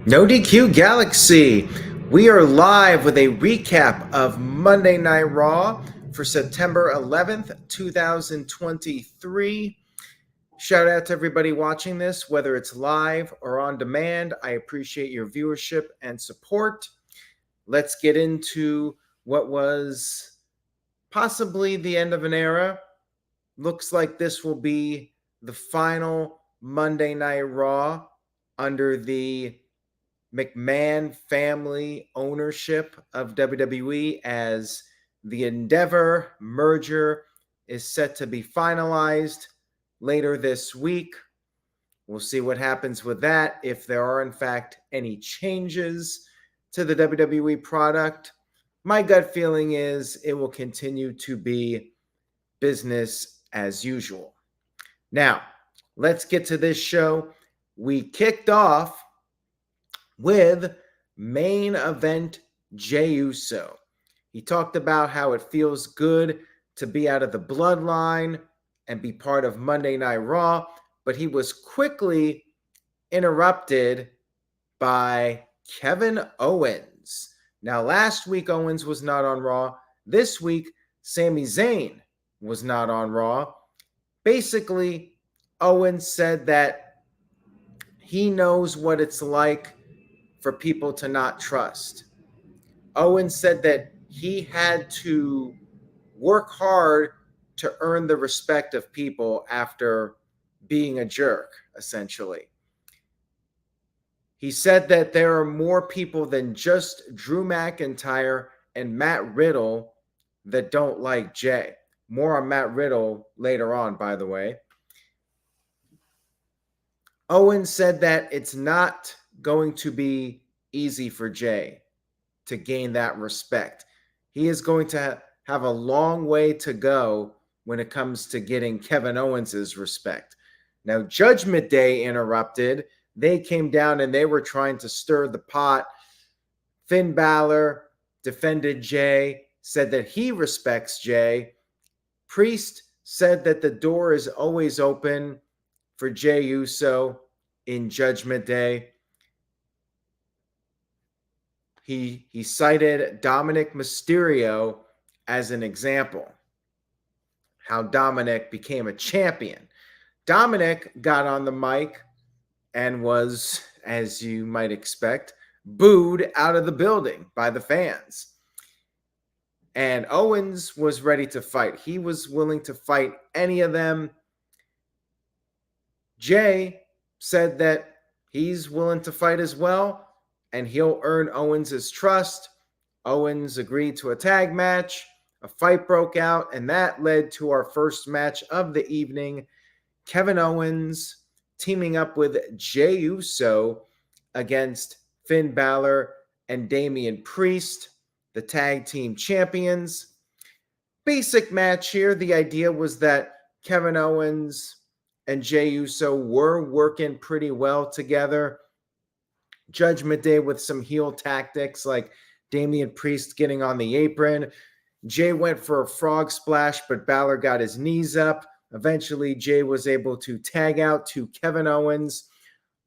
No DQ Galaxy. We are live with a recap of Monday Night Raw for September 11th, 2023. Shout out to everybody watching this, whether it's live or on demand. I appreciate your viewership and support. Let's get into what was possibly the end of an era. Looks like this will be the final Monday Night Raw under the McMahon family ownership of WWE, as the Endeavor merger is set to be finalized later this week. We'll see what happens with that, if there are in fact any changes to the WWE product. My gut feeling is it will continue to be business as usual. Now, let's get to this show. We kicked off with main event Jey Uso. He talked about how it feels good to be out of the bloodline and be part of Monday Night Raw, but he was quickly interrupted by Kevin Owens. Now, last week Owens was not on Raw. This week, Sami Zayn was not on Raw. Basically, Owens said that he knows what it's like for people to not trust. Owens said that he had to work hard to earn the respect of people after being a jerk, essentially. He said that there are more people than just Drew McIntyre and Matt Riddle that don't like Jey. More on Matt Riddle later on, by the way. Owens said that it's not going to be easy for Jey to gain that respect. He is going to have a long way to go when it comes to getting Kevin Owens' respect. Now, Judgment Day interrupted. They came down and they were trying to stir the pot. Finn Balor defended Jey, said that he respects Jey. Priest said that the door is always open for Jey Uso in Judgment Day. He cited Dominik Mysterio as an example, how Dominik became a champion. Dominik got on the mic and was, as you might expect, booed out of the building by the fans. And Owens was ready to fight. He was willing to fight any of them. Jey said that he's willing to fight as well, and he'll earn Owens' trust. Owens agreed to a tag match. A fight broke out, and that led to our first match of the evening. Kevin Owens teaming up with Jey Uso against Finn Balor and Damian Priest, the tag team champions. Basic match here. The idea was that Kevin Owens and Jey Uso were working pretty well together. Judgment Day with some heel tactics like Damian Priest getting on the apron. Jey went for a frog splash, but Balor got his knees up. Eventually, Jey was able to tag out to Kevin Owens.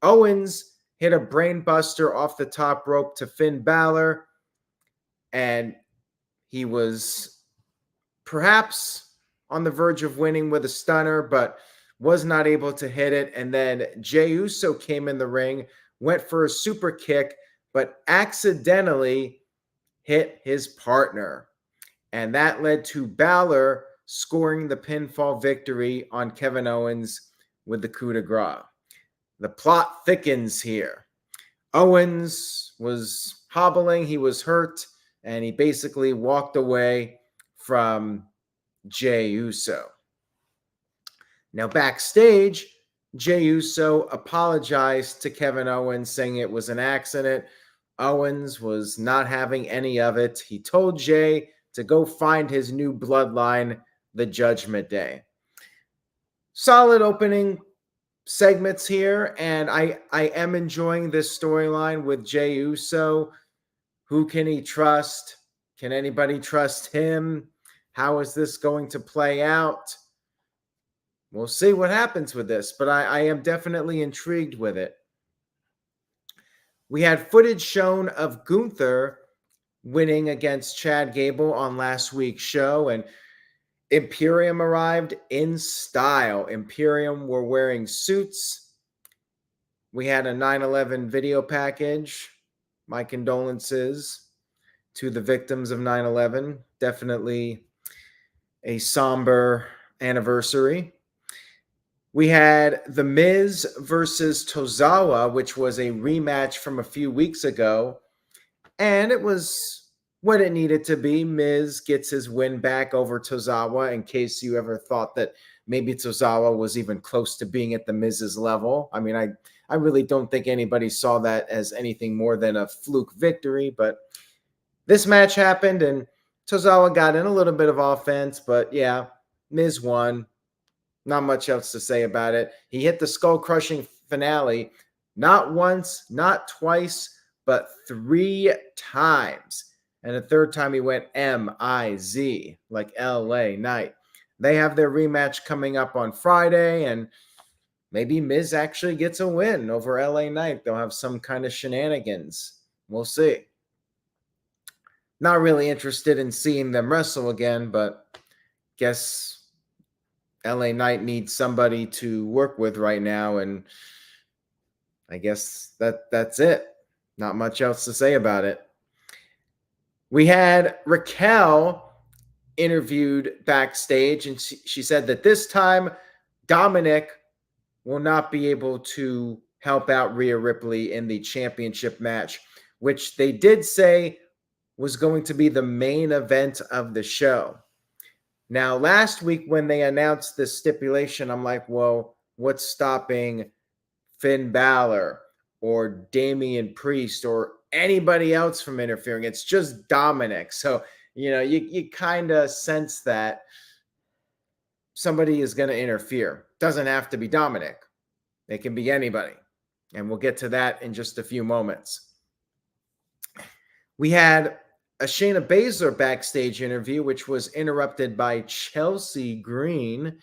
Owens hit a brain buster off the top rope to Finn Balor, and he was perhaps on the verge of winning with a stunner, but was not able to hit it. And then Jey Uso came in the ring, went for a super kick, but accidentally hit his partner. And that led to Balor scoring the pinfall victory on Kevin Owens with the coup de grace. The plot thickens here. Owens was hobbling, he was hurt, and he basically walked away from Jey Uso. Now, backstage, Jey Uso apologized to Kevin Owens, saying it was an accident. Owens was not having any of it. He told Jey to go find his new bloodline, the Judgment Day. Solid opening segments here, and I am enjoying this storyline with Jey Uso. Who can he trust? Can anybody trust him? How is this going to play out? We'll see what happens with this, but I am definitely intrigued with it. We had footage shown of Gunther winning against Chad Gable on last week's show, and Imperium arrived in style. Imperium were wearing suits. We had a 9/11 video package. My condolences to the victims of 9/11. Definitely a somber anniversary. We had The Miz versus Tozawa, which was a rematch from a few weeks ago. And it was what it needed to be. Miz gets his win back over Tozawa, in case you ever thought that maybe Tozawa was even close to being at the Miz's level. I mean, I really don't think anybody saw that as anything more than a fluke victory, but this match happened and Tozawa got in a little bit of offense, but yeah, Miz won. Not much else to say about it. He hit the skull-crushing finale not once, not twice, but 3 times. And the third time he went M-I-Z, like LA Knight. They have their rematch coming up on Friday, and maybe Miz actually gets a win over LA Knight. They'll have some kind of shenanigans. We'll see. Not really interested in seeing them wrestle again, but guess LA Knight needs somebody to work with right now, and I guess that's it. Not much else to say about it. We had Raquel interviewed backstage, and she said that this time Dominik will not be able to help out Rhea Ripley in the championship match, which they did say was going to be the main event of the show. Now, last week when they announced this stipulation, I'm like, well, what's stopping Finn Balor or Damian Priest or anybody else from interfering? It's just Dominik. So, you kind of sense that somebody is going to interfere. Doesn't have to be Dominik. It can be anybody. And we'll get to that in just a few moments. We had a Shayna Baszler backstage interview, which was interrupted by Chelsea Green.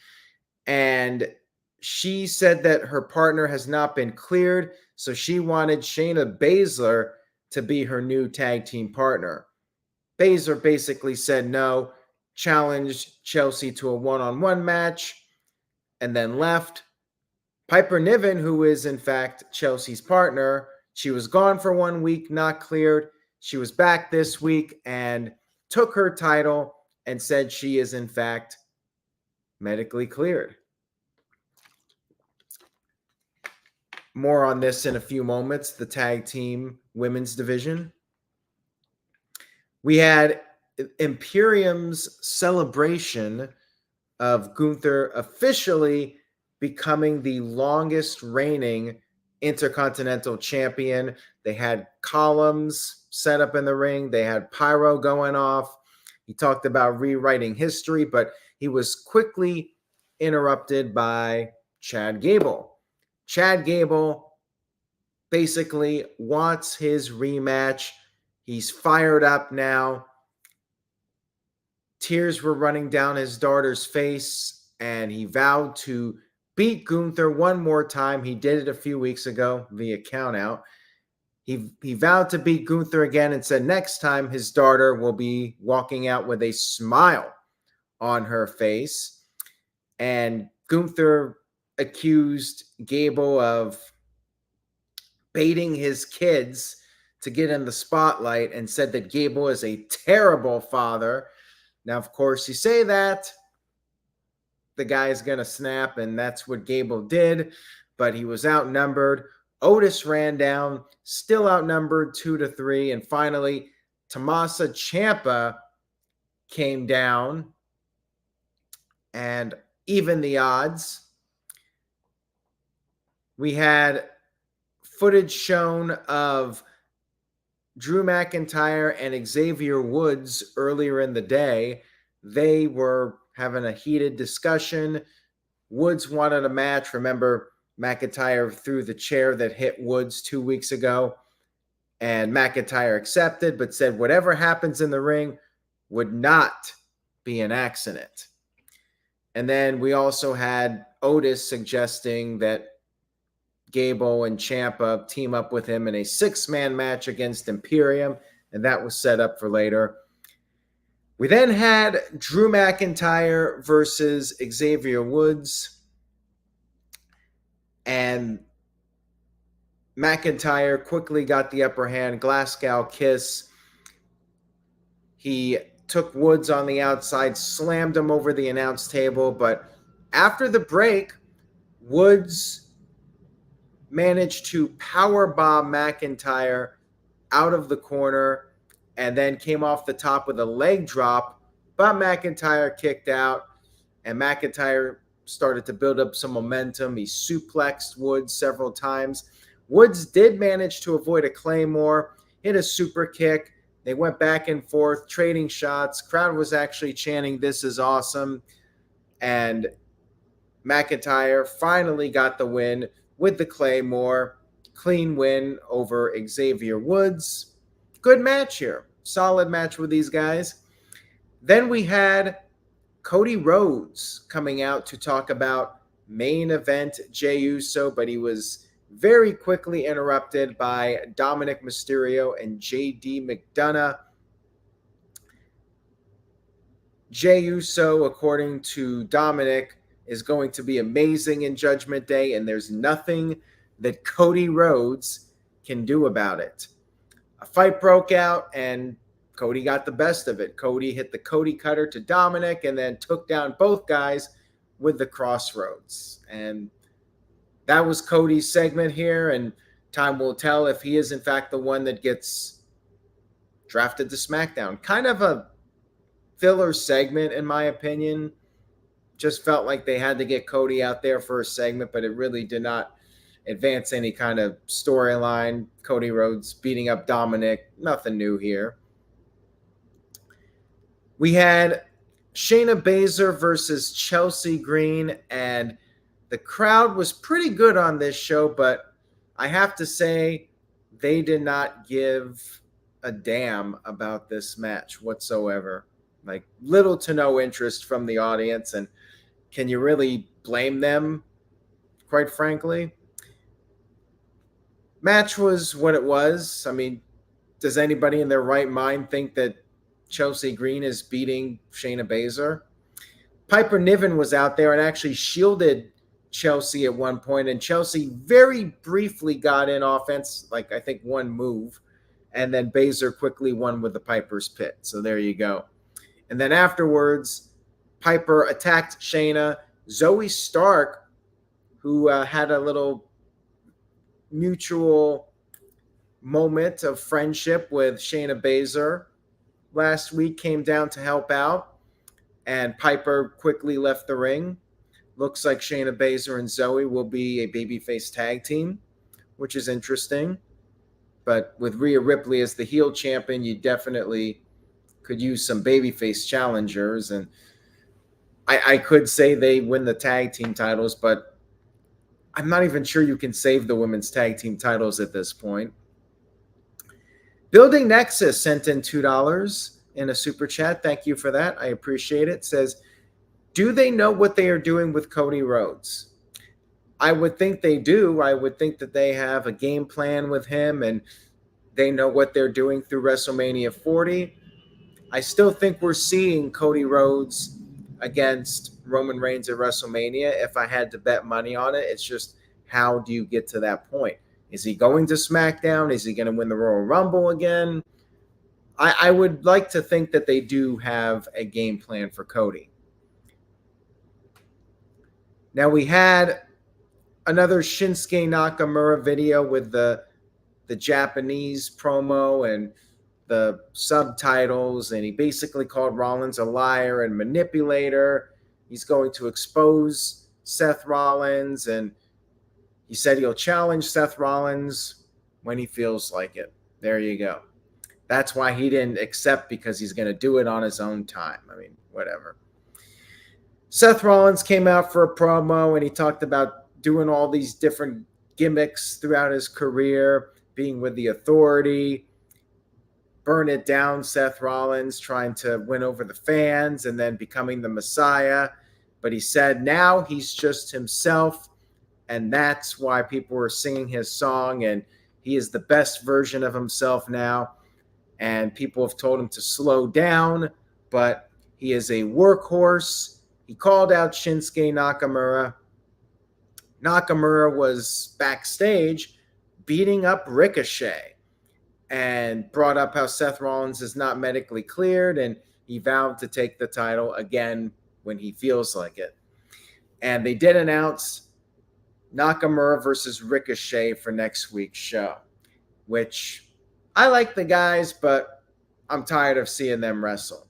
And she said that her partner has not been cleared, so she wanted Shayna Baszler to be her new tag team partner. Baszler basically said no, challenged Chelsea to a one-on-one match, and then left. Piper Niven, who is in fact Chelsea's partner, she was gone for 1 week, not cleared. She was back this week and took her title and said she is in fact medically cleared. More on this in a few moments, the tag team women's division. We had Imperium's celebration of Gunther officially becoming the longest reigning Intercontinental Champion. They had columns set up in the ring. They had pyro going off. He talked about rewriting history, but he was quickly interrupted by Chad Gable. Chad Gable basically wants his rematch. He's fired up now. Tears were running down his daughter's face, and he vowed to beat Gunther one more time. He did it a few weeks ago via countout. He vowed to beat Gunther again and said next time his daughter will be walking out with a smile on her face. And Gunther accused Gable of baiting his kids to get in the spotlight and said that Gable is a terrible father. Now, of course, you say that, the guy is going to snap, and that's what Gable did, but he was outnumbered. Otis ran down, still outnumbered 2-3, and finally, Tommaso Ciampa came down and evened the odds. We had footage shown of Drew McIntyre and Xavier Woods earlier in the day. They were having a heated discussion. Woods wanted a match. Remember, McIntyre threw the chair that hit Woods 2 weeks ago, and McIntyre accepted, but said whatever happens in the ring would not be an accident. And then we also had Otis suggesting that Gable and Ciampa team up with him in a 6-man match against Imperium, and that was set up for later. We then had Drew McIntyre versus Xavier Woods, and McIntyre quickly got the upper hand, Glasgow kiss. He took Woods on the outside, slammed him over the announce table, but after the break, Woods managed to powerbomb McIntyre out of the corner and then came off the top with a leg drop, but McIntyre kicked out, and McIntyre started to build up some momentum. He suplexed Woods several times. Woods did manage to avoid a Claymore, hit a super kick. They went back and forth, trading shots. Crowd was actually chanting, "This is awesome." And McIntyre finally got the win with the Claymore. Clean win over Xavier Woods. Good match here. Solid match with these guys. Then we had Cody Rhodes coming out to talk about main event Jey Uso, but he was very quickly interrupted by Dominik Mysterio and JD McDonough. Jey Uso, according to Dominik, is going to be amazing in Judgment Day, and there's nothing that Cody Rhodes can do about it. A fight broke out, and Cody got the best of it. Cody hit the Cody Cutter to Dominik and then took down both guys with the Crossroads. And that was Cody's segment here, and time will tell if he is in fact the one that gets drafted to SmackDown. Kind of a filler segment, in my opinion. Just felt like they had to get Cody out there for a segment, but it really did not advance any kind of storyline. Cody Rhodes beating up Dominik. Nothing new here. We had Shayna Baszler versus Chelsea Green, and the crowd was pretty good on this show, but I have to say they did not give a damn about this match whatsoever. Like, little to no interest from the audience, and can you really blame them, quite frankly? Match was what it was. I mean, does anybody in their right mind think that Chelsea Green is beating Shayna Baszler? Piper Niven was out there and actually shielded Chelsea at one point, and Chelsea very briefly got in offense, like I think one move, and then Baszler quickly won with the Piper's Pit. So there you go. And then afterwards, Piper attacked Shayna. Zoe Stark, who had a little mutual moment of friendship with Shayna Baszler last week, came down to help out, and Piper quickly left the ring. Looks like Shayna Baszler and Zoe will be a babyface tag team, which is interesting. But with Rhea Ripley as the heel champion, you definitely could use some babyface challengers. And I could say they win the tag team titles, but I'm not even sure you can save the women's tag team titles at this point. Building Nexus sent in $2 in a super chat. Thank you for that. I appreciate it. Says, do they know what they are doing with Cody Rhodes? I would think they do. I would think that they have a game plan with him and they know what they're doing through WrestleMania 40. I still think we're seeing Cody Rhodes against Roman Reigns at WrestleMania. If I had to bet money on it, it's just, how do you get to that point? Is he going to SmackDown? Is he going to win the Royal Rumble again? I would like to think that they do have a game plan for Cody. Now we had another Shinsuke Nakamura video with the Japanese promo and the subtitles, and he basically called Rollins a liar and manipulator. He's going to expose Seth Rollins, and he said he'll challenge Seth Rollins when he feels like it. There you go. That's why he didn't accept, because he's going to do it on his own time. I mean, whatever. Seth Rollins came out for a promo, and he talked about doing all these different gimmicks throughout his career, being with the Authority, burn it down Seth Rollins, trying to win over the fans, and then becoming the Messiah. But he said now he's just himself. And that's why people were singing his song, and he is the best version of himself now. And people have told him to slow down, but he is a workhorse. He called out Shinsuke Nakamura. Nakamura was backstage beating up Ricochet and brought up how Seth Rollins is not medically cleared, and he vowed to take the title again when he feels like it. And they did announce Nakamura versus Ricochet for next week's show, which I like the guys, but I'm tired of seeing them wrestle.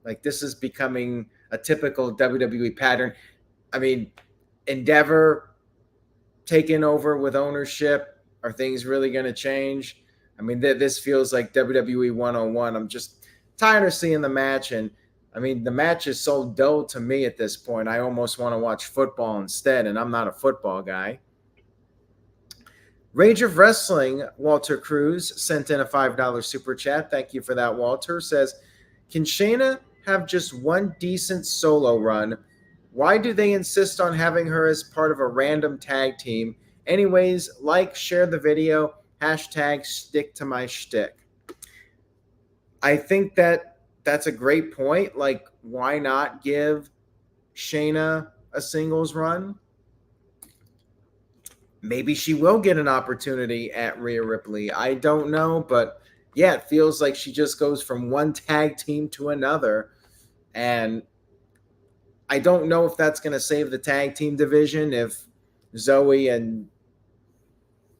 Like, this is becoming a typical WWE pattern. I mean, Endeavor taking over with ownership. Are things really going to change? I mean, this feels like WWE 101. I'm just tired of seeing the match. And, I mean, the match is so dull to me at this point. I almost want to watch football instead, and I'm not a football guy. Rage of Wrestling, Walter Cruz, sent in a $5 super chat. Thank you for that, Walter. Says, can Shayna have just one decent solo run? Why do they insist on having her as part of a random tag team? Anyways, like, share the video, hashtag stick to my shtick. I think that's a great point. Like, why not give Shayna a singles run? Maybe she will get an opportunity at Rhea Ripley. I don't know, but yeah, it feels like she just goes from one tag team to another. And I don't know if that's going to save the tag team division if Zoe and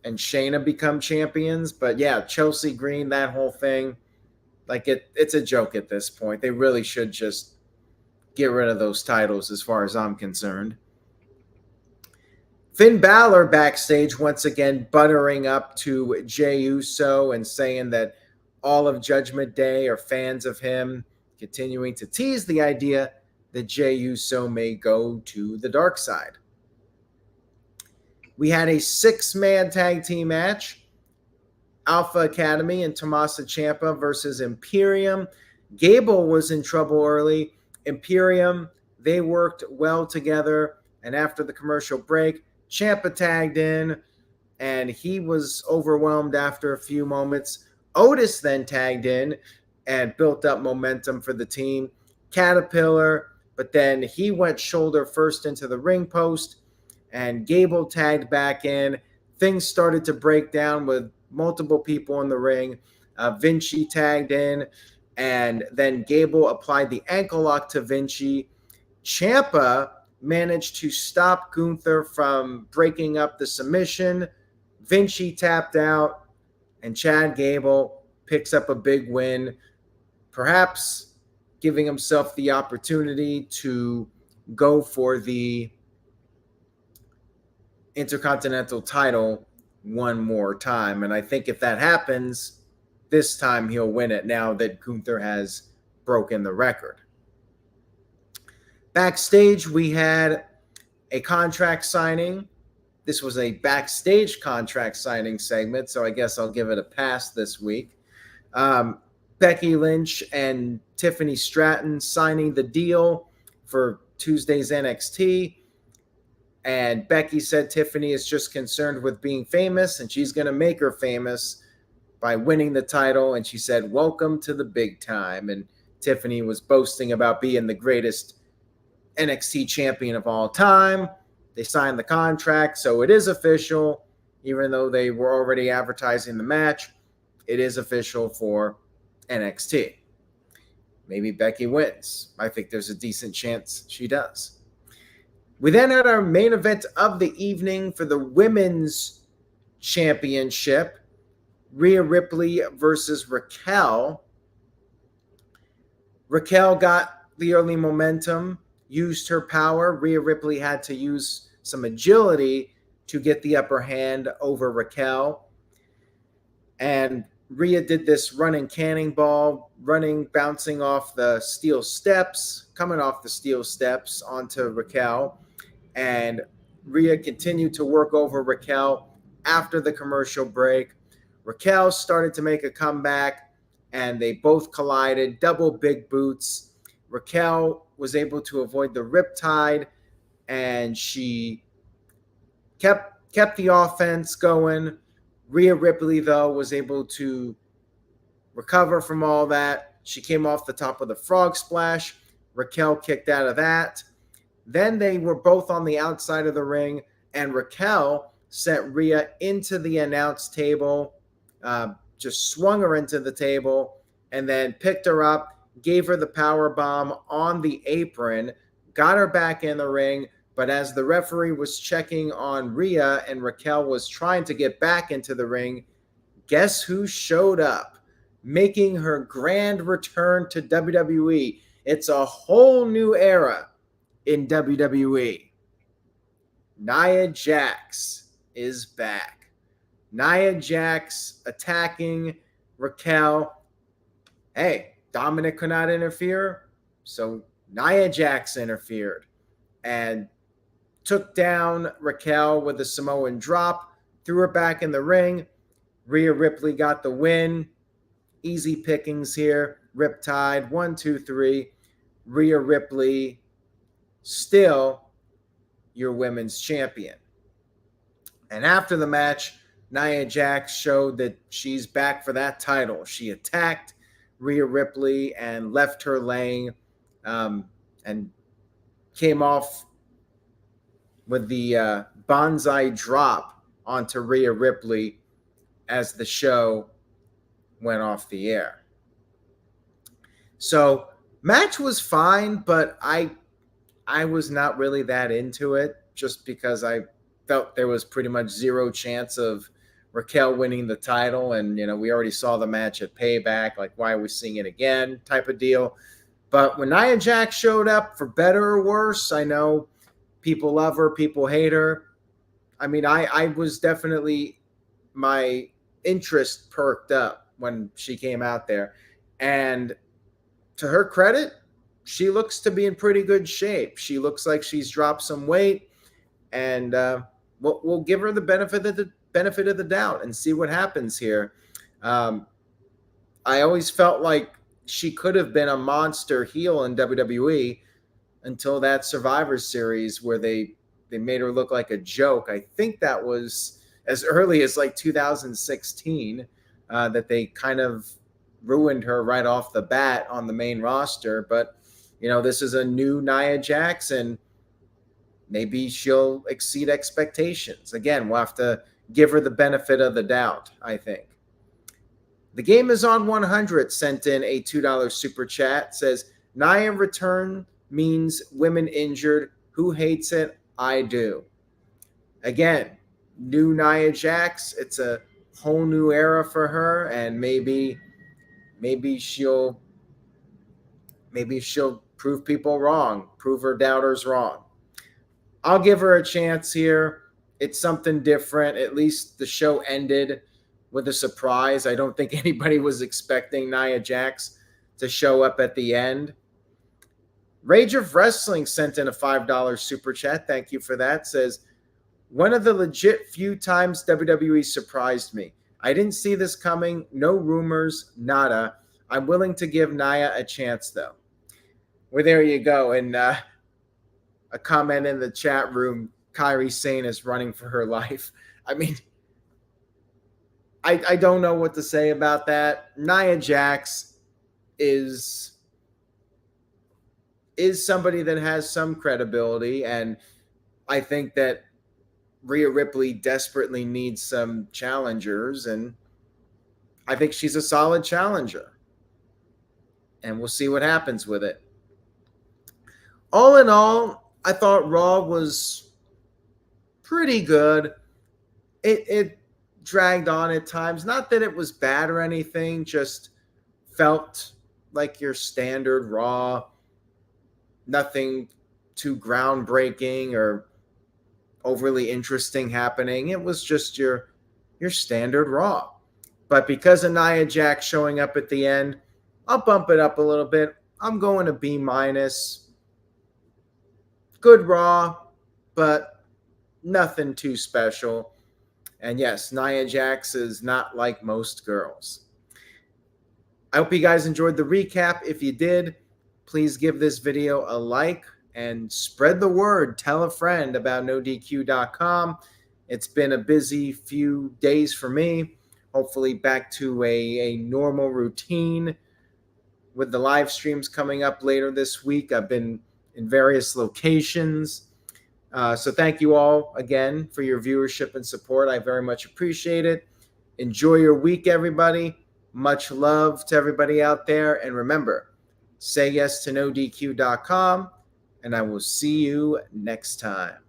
Shayna become champions. But yeah, Chelsea Green, that whole thing, like it's a joke at this point. They really should just get rid of those titles as far as I'm concerned. Finn Balor backstage once again buttering up to Jey Uso and saying that all of Judgment Day are fans of him, continuing to tease the idea that Jey Uso may go to the dark side. We had a 6-man tag team match. Alpha Academy and Tommaso Ciampa versus Imperium. Gable was in trouble early. Imperium, they worked well together. And after the commercial break, Ciampa tagged in, and he was overwhelmed after a few moments. Otis then tagged in and built up momentum for the team. Caterpillar, but then he went shoulder first into the ring post, and Gable tagged back in. Things started to break down with multiple people in the ring. Vinci tagged in, and then Gable applied the ankle lock to Vinci. Ciampa managed to stop Gunther from breaking up the submission. Vinci tapped out, and Chad Gable picks up a big win, perhaps giving himself the opportunity to go for the Intercontinental title one more time. And I think if that happens, this time he'll win it now that Gunther has broken the record. Backstage, we had a contract signing. This was a backstage contract signing segment, so I guess I'll give it a pass this week. Becky Lynch and Tiffany Stratton signing the deal for Tuesday's NXT. And Becky said Tiffany is just concerned with being famous, and she's going to make her famous by winning the title. And she said, welcome to the big time. And Tiffany was boasting about being the greatest NXT champion of all time. They signed the contract, so it is official. Even though they were already advertising the match, it is official for NXT. Maybe Becky wins. I think there's a decent chance she does. We then had our main event of the evening for the Women's Championship. Rhea Ripley versus Raquel. Raquel got the early momentum, used her power. Rhea Ripley had to use some agility to get the upper hand over Raquel. And Rhea did this running cannonball, bouncing off the steel steps, coming off the steel steps onto Raquel. And Rhea continued to work over Raquel after the commercial break. Raquel started to make a comeback, and they both collided, double big boots. Raquel was able to avoid the riptide, and she kept the offense going. Rhea Ripley, though, was able to recover from all that. She came off the top of the frog splash. Raquel kicked out of that. Then they were both on the outside of the ring, and Raquel sent Rhea into the announce table, just swung her into the table, and then picked her up, gave her the power bomb on the apron, got her back in the ring. But as the referee was checking on Rhea and Raquel was trying to get back into the ring, guess who showed up, making her grand return to WWE? It's a whole new era in WWE. Nia Jax is back. Nia Jax attacking Raquel. Hey, Dominik could not interfere, so Nia Jax interfered and took down Raquel with a Samoan drop, threw her back in the ring. Rhea Ripley got the win. Easy pickings here. Riptide, 1, 2, 3. Rhea Ripley, still your women's champion. And after the match, Nia Jax showed that she's back for that title. She attacked Rhea Ripley and left her laying, and came off with the bonsai drop onto Rhea Ripley as the show went off the air. So match was fine, but I was not really that into it, just because I felt there was pretty much zero chance of Raquel winning the title. And, we already saw the match at Payback. Like, why are we seeing it again type of deal? But when Nia Jax showed up, for better or worse, I know people love her, people hate her. I mean, I was definitely, my interest perked up when she came out there. And to her credit, she looks to be in pretty good shape. She looks like she's dropped some weight, and we'll give her the benefit of the doubt and see what happens here. I always felt like she could have been a monster heel in WWE until that Survivor Series where they made her look like a joke. I think that was as early as like 2016 that they kind of ruined her right off the bat on the main roster. But this is a new Nia Jax, and maybe she'll exceed expectations. Again, we'll have to give her the benefit of the doubt, I think. The Game is on 100 sent in a $2 super chat. Says, Nia return means women injured. Who hates it? I do. Again, new Nia Jax. It's a whole new era for her, and maybe she'll prove people wrong, prove her doubters wrong. I'll give her a chance here. It's something different. At least the show ended with a surprise. I don't think anybody was expecting Nia Jax to show up at the end. Rage of Wrestling sent in a $5 super chat. Thank you for that. Says, one of the legit few times WWE surprised me. I didn't see this coming. No rumors, nada. I'm willing to give Nia a chance, though. Well, there you go. And a comment in the chat room, Kairi Sane is running for her life. I mean, I don't know what to say about that. Nia Jax is somebody that has some credibility, and I think that Rhea Ripley desperately needs some challengers, and I think she's a solid challenger. And we'll see what happens with it. All in all, I thought Raw was pretty good. It dragged on at times. Not that it was bad or anything, just felt like your standard Raw. Nothing too groundbreaking or overly interesting happening. It was just your standard Raw. But because of Nia Jax showing up at the end, I'll bump it up a little bit. I'm going to B-. Good Raw, but nothing too special. And yes, Nia Jax is not like most girls. I hope you guys enjoyed the recap. If you did, please give this video a like and spread the word. Tell a friend about NoDQ.com. It's been a busy few days for me. Hopefully back to a normal routine with the live streams coming up later this week. I've been in various locations. So thank you all again for your viewership and support. I very much appreciate it. Enjoy your week, everybody. Much love to everybody out there. And remember, say yes to NoDQ.com, and I will see you next time.